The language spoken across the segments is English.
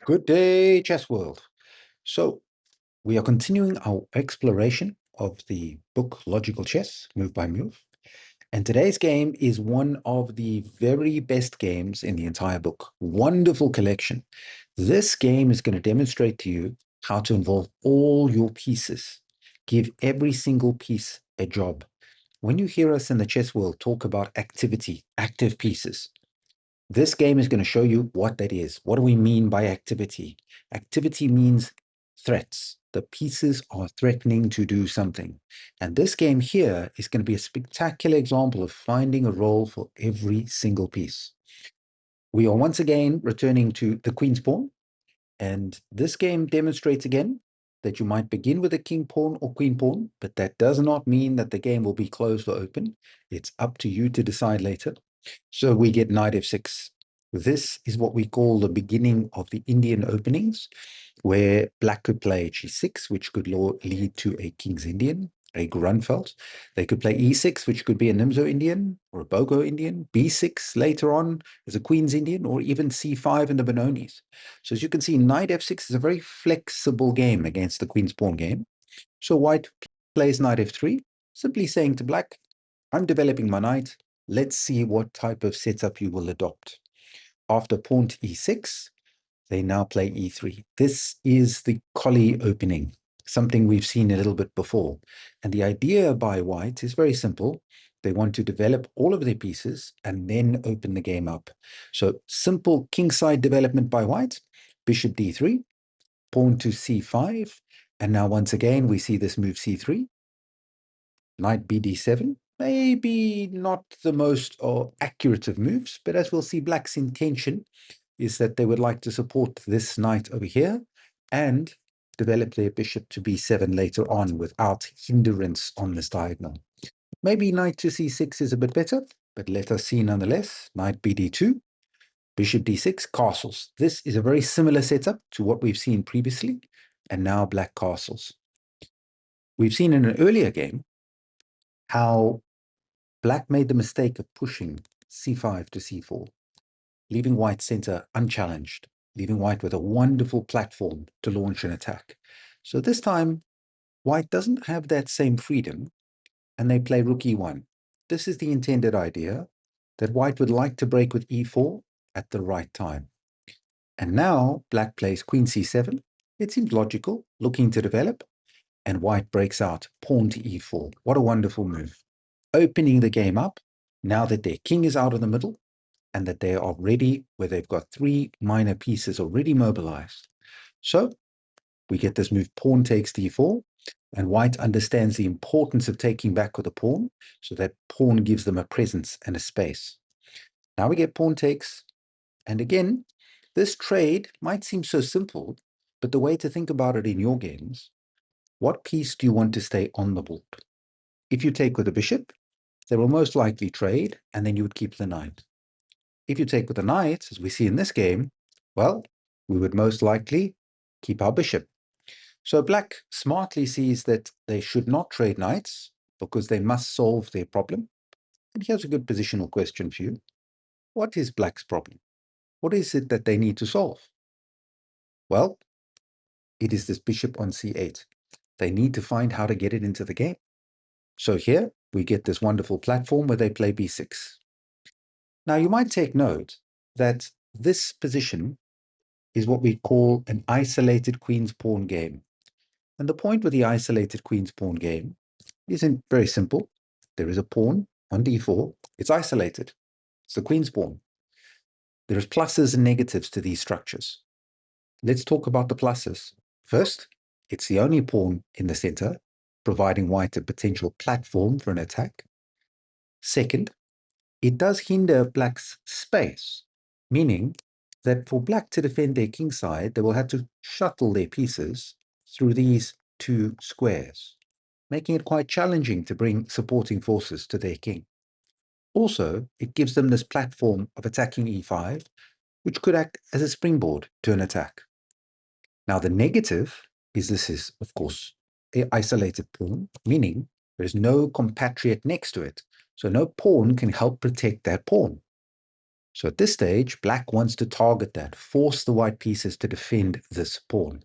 Good day, chess world. So we are continuing our exploration of the book Logical Chess, move by move. And today's game is one of the very best games in the entire book. Wonderful collection. This game is going to demonstrate to you how to involve all your pieces. Give every single piece a job. When you hear us in the chess world talk about activity, active pieces, this game is going to show you what that is. What do we mean by activity? Activity means threats. The pieces are threatening to do something. And this game here is going to be a spectacular example of finding a role for every single piece. We are once again returning to the queen's pawn. And this game demonstrates again that you might begin with a king pawn or queen pawn, but that does not mean that the game will be closed or open. It's up to you to decide later. So we get knight f6. This is what we call the beginning of the Indian openings, where black could play g6, which could lead to a king's Indian, a Grunfeld. They could play e6, which could be a Nimzo Indian or a Bogo Indian, b6 later on as a queen's Indian, or even c5 in the Benonis. So as you can see, knight f6 is a very flexible game against the queen's pawn game. So white plays knight f3, simply saying to black, I'm developing my knight. Let's see what type of setup you will adopt. After pawn to e6, they now play e3. This is the collie opening, something we've seen a little bit before. And the idea by white is very simple. They want to develop all of their pieces and then open the game up. So simple kingside development by white, bishop d3, pawn to c5, and now once again we see this move c3, knight bd7, maybe not the most accurate of moves, but as we'll see, black's intention is that they would like to support this knight over here and develop their bishop to b7 later on without hindrance on this diagonal. Maybe knight to c6 is a bit better, but let us see nonetheless. Knight bd2, bishop d6, castles. This is a very similar setup to what we've seen previously, and now black castles. We've seen in an earlier game how black made the mistake of pushing c5 to c4, leaving white's center unchallenged, leaving white with a wonderful platform to launch an attack. So this time, white doesn't have that same freedom, and they play rook e1. This is the intended idea, that white would like to break with e4 at the right time. And now black plays queen c7. It seems logical, looking to develop, and white breaks out, pawn to e4. What a wonderful move. Opening the game up, now that their king is out of the middle, and that they are ready, where they've got three minor pieces already mobilized. So we get this move, pawn takes d4, and white understands the importance of taking back with a pawn, so that pawn gives them a presence and a space. Now we get pawn takes, and again, this trade might seem so simple, but the way to think about it in your games, what piece do you want to stay on the board? If you take with a bishop, they will most likely trade, and then you would keep the knight. If you take with a knight, as we see in this game, well, we would most likely keep our bishop. So black smartly sees that they should not trade knights because they must solve their problem. And here's a good positional question for you. What is black's problem? What is it that they need to solve? Well, it is this bishop on c8. They need to find how to get it into the game. So here we get this wonderful platform where they play b6. Now you might take note that this position is what we call an isolated queen's pawn game. And the point with the isolated queen's pawn game isn't very simple. There is a pawn on d4. It's isolated. It's the queen's pawn. There's pluses and negatives to these structures. Let's talk about the pluses. First, it's the only pawn in the center, providing white a potential platform for an attack. Second, it does hinder black's space, meaning that for black to defend their kingside, they will have to shuttle their pieces through these two squares, making it quite challenging to bring supporting forces to their king. Also, it gives them this platform of attacking e5, which could act as a springboard to an attack. Now, the negative is this is, of course, an isolated pawn, meaning there's no compatriot next to it. So no pawn can help protect that pawn. So at this stage, black wants to target that, force the white pieces to defend this pawn.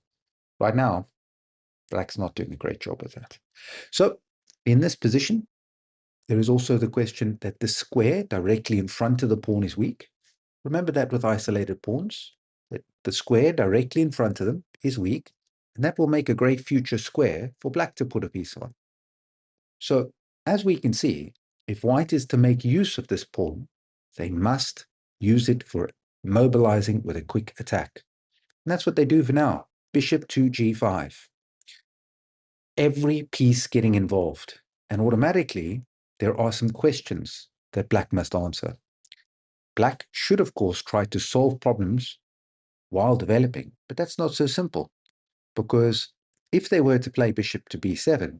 Right now, black's not doing a great job of that. So in this position, there is also the question that the square directly in front of the pawn is weak. Remember that with isolated pawns, that the square directly in front of them is weak, and that will make a great future square for black to put a piece on. So as we can see, if white is to make use of this pawn, they must use it for mobilizing with a quick attack. And that's what they do for now. Bishop to g5. Every piece getting involved. And automatically, there are some questions that black must answer. Black should, of course, try to solve problems while developing, but that's not so simple, because if they were to play bishop to b7,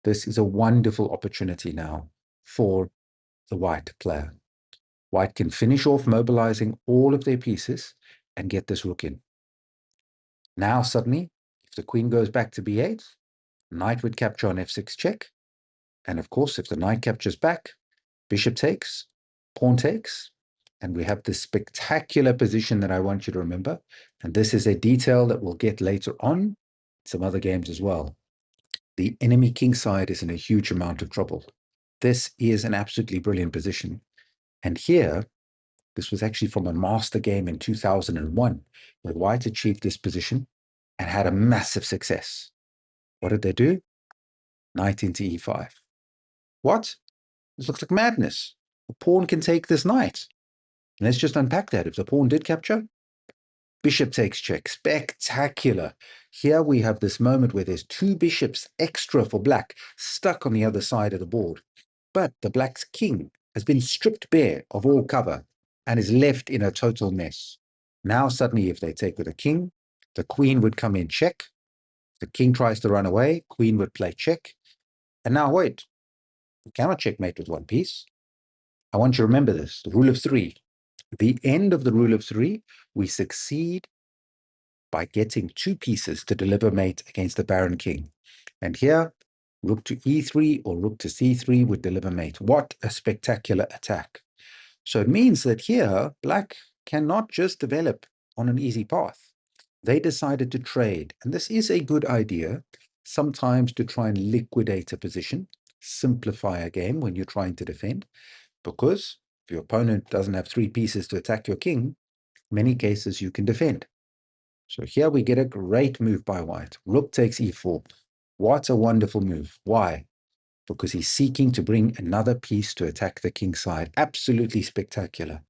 this is a wonderful opportunity now for the white player. White can finish off mobilizing all of their pieces and get this rook in. Now suddenly, if the queen goes back to b8, knight would capture on f6 check, and of course, if the knight captures back, bishop takes, pawn takes, and we have this spectacular position that I want you to remember. And this is a detail that we'll get later on, some other games as well. The enemy kingside is in a huge amount of trouble. This is an absolutely brilliant position. And here, this was actually from a master game in 2001, where white achieved this position and had a massive success. What did they do? Knight into e5. What? This looks like madness. A pawn can take this knight. Let's just unpack that. If the pawn did capture, bishop takes check. Spectacular. Here we have this moment where there's two bishops extra for black stuck on the other side of the board. But the black's king has been stripped bare of all cover and is left in a total mess. Now suddenly if they take with a king, the queen would come in check. The king tries to run away. Queen would play check. And now wait, you cannot checkmate with one piece. I want you to remember this, the rule of three. The end of the rule of three, we succeed by getting two pieces to deliver mate against the baron king. And here, rook to e3 or rook to c3 would deliver mate. What a spectacular attack. So it means that here, black cannot just develop on an easy path. They decided to trade. And this is a good idea, sometimes to try and liquidate a position, simplify a game when you're trying to defend, because if your opponent doesn't have three pieces to attack your king, many cases you can defend. So here we get a great move by white. Rook takes e4. What a wonderful move. Why? Because he's seeking to bring another piece to attack the king side. Absolutely spectacular.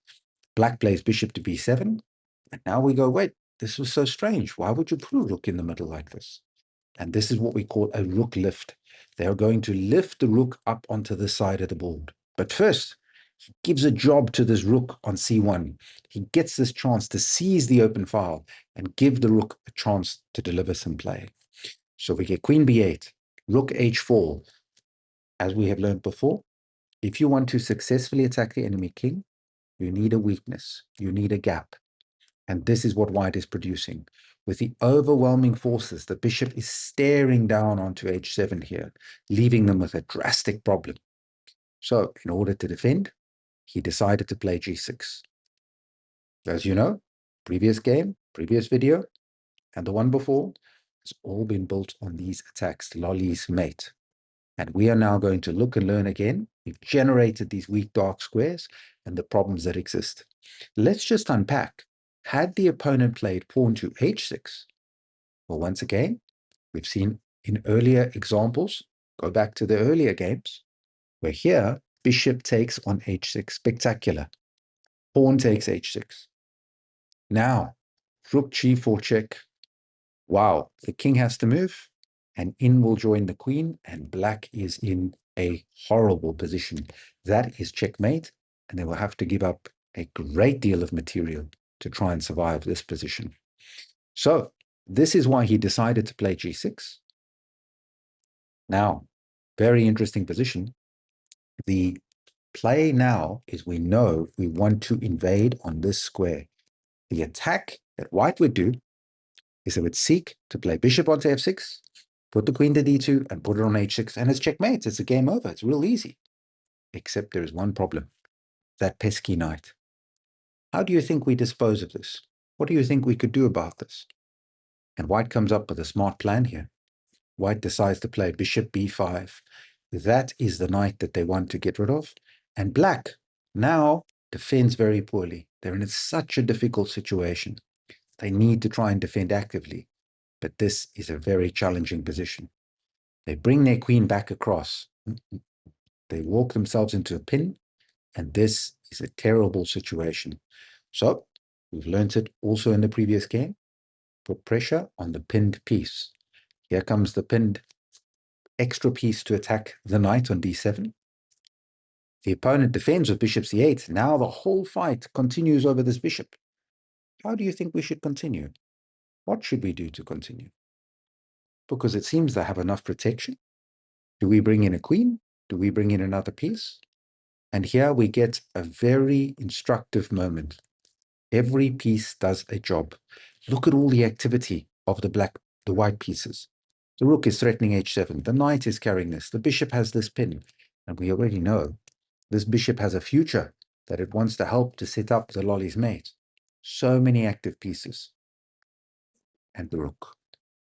Black plays bishop to b7. And now we go, wait, this was so strange. Why would you put a rook in the middle like this? And this is what we call a rook lift. They are going to lift the rook up onto the side of the board. But first, he gives a job to this rook on c1. He gets this chance to seize the open file and give the rook a chance to deliver some play. So we get queen b8, rook h4. As we have learned before, if you want to successfully attack the enemy king, you need a weakness, you need a gap. And this is what white is producing. With the overwhelming forces, the bishop is staring down onto h7 here, leaving them with a drastic problem. So in order to defend, he decided to play g6. As you know, previous game, previous video, and the one before, has all been built on these attacks, Lolly's mate. And we are now going to look and learn again. We've generated these weak dark squares and the problems that exist. Let's just unpack. Had the opponent played pawn to h6, well, once again, we've seen in earlier examples, go back to the earlier games, where here, bishop takes on h6, spectacular. Pawn takes h6. Now, rook g4 check. Wow, the king has to move, and in will join the queen, and black is in a horrible position. That is checkmate, and they will have to give up a great deal of material to try and survive this position. So, this is why he decided to play g6. Now, very interesting position. The play now is we know we want to invade on this square. The attack that white would do is it would seek to play bishop onto f6, put the queen to d2, and put it on h6, and it's checkmate. It's a game over. It's real easy. Except there is one problem. That pesky knight. How do you think we dispose of this? What do you think we could do about this? And white comes up with a smart plan here. White decides to play bishop b5. That is the knight that they want to get rid of. And black now defends very poorly. They're in such a difficult situation. They need to try and defend actively. But this is a very challenging position. They bring their queen back across. They walk themselves into a pin. And this is a terrible situation. So we've learned it also in the previous game. Put pressure on the pinned piece. Here comes the pinned extra piece to attack the knight on d7. The opponent defends with bishop c8. Now the whole fight continues over this bishop. How do you think we should continue? What should we do to continue? Because it seems they have enough protection. Do we bring in a queen? Do we bring in another piece? And here we get a very instructive moment. Every piece does a job. Look at all the activity of the white pieces. The rook is threatening h7. The knight is carrying this. The bishop has this pin. And we already know this bishop has a future that it wants to help to set up the lolly's mate. So many active pieces. And the rook.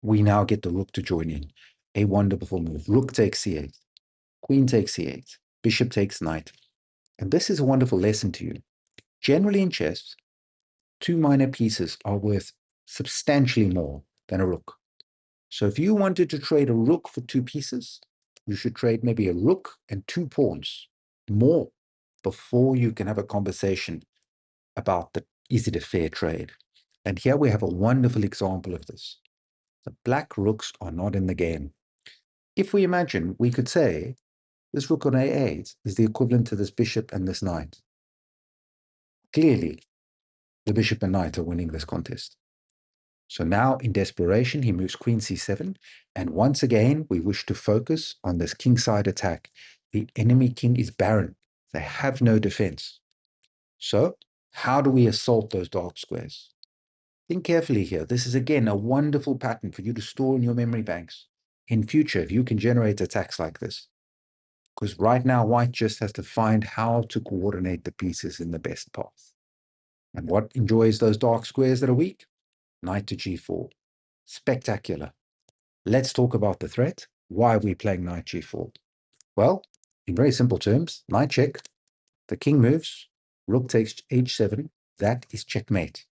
We now get the rook to join in. A wonderful move. Rook takes c8. Queen takes c8. Bishop takes knight. And this is a wonderful lesson to you. Generally in chess, two minor pieces are worth substantially more than a rook. So if you wanted to trade a rook for two pieces, you should trade maybe a rook and two pawns more before you can have a conversation about is it a fair trade. And here we have a wonderful example of this. The black rooks are not in the game. If we imagine, we could say this rook on a8 is the equivalent to this bishop and this knight. Clearly, the bishop and knight are winning this contest. So now, in desperation, he moves queen c7. And once again, we wish to focus on this kingside attack. The enemy king is barren. They have no defense. So how do we assault those dark squares? Think carefully here. This is, again, a wonderful pattern for you to store in your memory banks. In future, if you can generate attacks like this. Because right now, white just has to find how to coordinate the pieces in the best path. And what enjoys those dark squares that are weak? Knight to g4. Spectacular. Let's talk about the threat. Why are we playing knight g4? Well, in very simple terms, knight check, the king moves, rook takes h7, that is checkmate.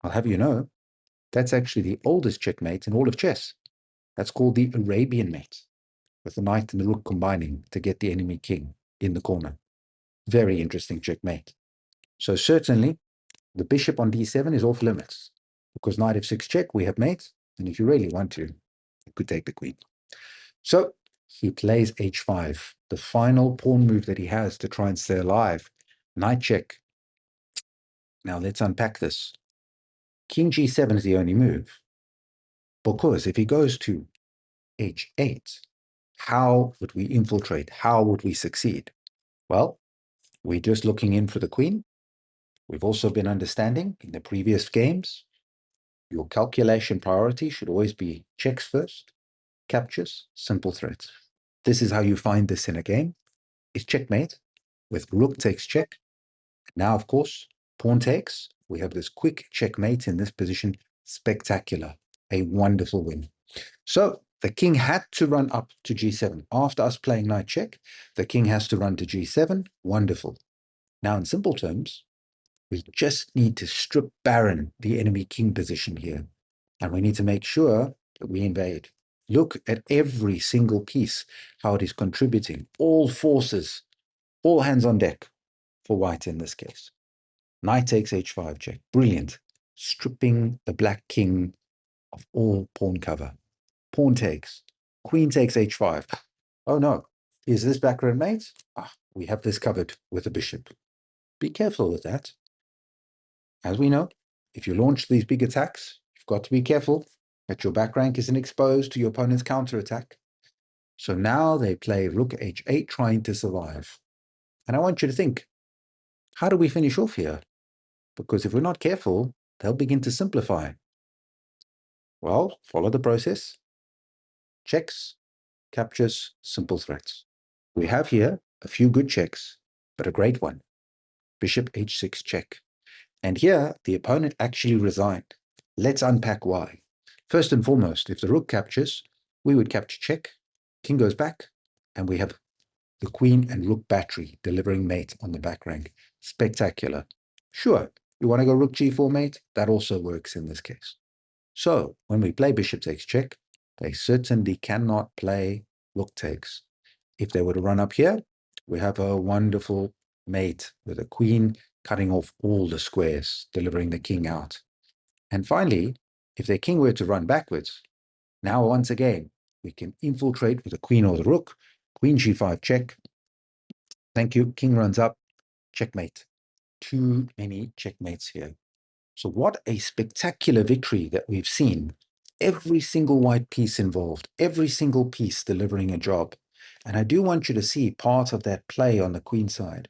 I'll have you know, that's actually the oldest checkmate in all of chess. That's called the Arabian mate, with the knight and the rook combining to get the enemy king in the corner. Very interesting checkmate. So certainly, the bishop on d7 is off limits, because knight f6 check, we have mate, and if you really want to, you could take the queen. So he plays h5, the final pawn move that he has to try and stay alive. Knight check. Now let's unpack this. King g7 is the only move, because if he goes to h8, how would we infiltrate? How would we succeed? Well, we're just looking in for the queen. We've also been understanding in the previous games, your calculation priority should always be checks first, captures, simple threats. This is how you find this in a game. It's checkmate with rook takes check. Now, of course, pawn takes. We have this quick checkmate in this position. Spectacular. A wonderful win. So the king had to run up to g7. After us playing knight check, the king has to run to g7. Wonderful. Now, in simple terms, we just need to strip barren the enemy king position here. And we need to make sure that we invade. Look at every single piece, how it is contributing. All forces, all hands on deck for white in this case. Knight takes h5 check. Brilliant. Stripping the black king of all pawn cover. Pawn takes. Queen takes h5. Oh no. Is this background mate? We have this covered with a bishop. Be careful with that. As we know, if you launch these big attacks, you've got to be careful that your back rank isn't exposed to your opponent's counterattack. So now they play rook h8, trying to survive. And I want you to think, how do we finish off here? Because if we're not careful, they'll begin to simplify. Well, follow the process. Checks, captures, simple threats. We have here a few good checks, but a great one. Bishop h6 check. And here, the opponent actually resigned. Let's unpack why. First and foremost, if the rook captures, we would capture check, king goes back, and we have the queen and rook battery delivering mate on the back rank. Spectacular. Sure, you want to go rook g4 mate? That also works in this case. So when we play bishop takes check, they certainly cannot play rook takes. If they were to run up here, we have a wonderful mate with a queen cutting off all the squares, delivering the king out. And finally, if their king were to run backwards, now once again, we can infiltrate with the queen or the rook, queen g5 check. Thank you, king runs up, checkmate. Too many checkmates here. So what a spectacular victory that we've seen. Every single white piece involved, every single piece delivering a job. And I do want you to see part of that play on the queen side.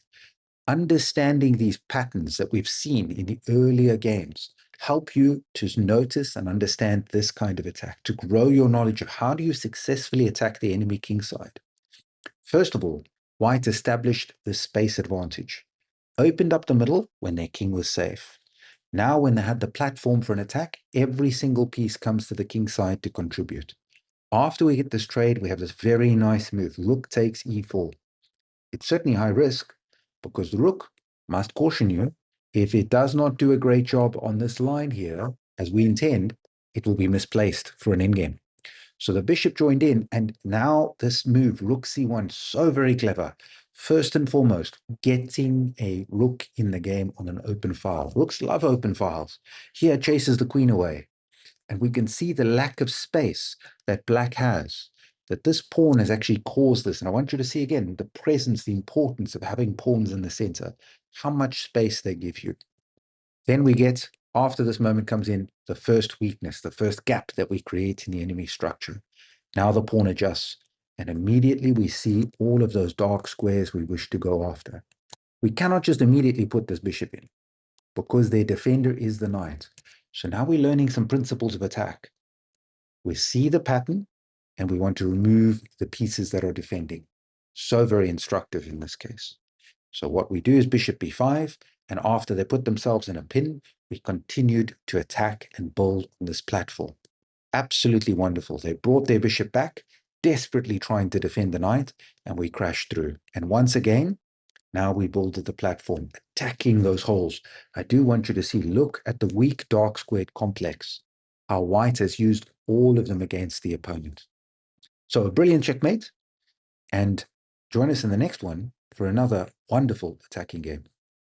Understanding these patterns that we've seen in the earlier games help you to notice and understand this kind of attack, to grow your knowledge of how do you successfully attack the enemy king side. First of all, white established the space advantage, opened up the middle when their king was safe. Now, when they had the platform for an attack, every single piece comes to the king side to contribute. After we get this trade, we have this very nice move. Rook takes e4. It's certainly high risk because the rook, must caution you, if it does not do a great job on this line here, as we intend, it will be misplaced for an endgame. So the bishop joined in, and now this move, rook c1, so very clever. First and foremost, getting a rook in the game on an open file. Rooks love open files. Here chases the queen away. And we can see the lack of space that black has, that this pawn has actually caused this. And I want you to see again the presence, the importance of having pawns in the center, how much space they give you. Then we get, after this moment comes in, the first weakness, the first gap that we create in the enemy structure. Now the pawn adjusts, and immediately we see all of those dark squares we wish to go after. We cannot just immediately put this bishop in, because their defender is the knight. So now we're learning some principles of attack. We see the pattern, and we want to remove the pieces that are defending. So very instructive in this case. So what we do is bishop b5, and after they put themselves in a pin, we continued to attack and build on this platform. Absolutely wonderful. They brought their bishop back, desperately trying to defend the knight, and we crashed through. And once again, now we builded the platform, attacking those holes. I do want you to see, look at the weak dark squared complex, how white has used all of them against the opponent. So a brilliant checkmate, and join us in the next one for another wonderful attacking game.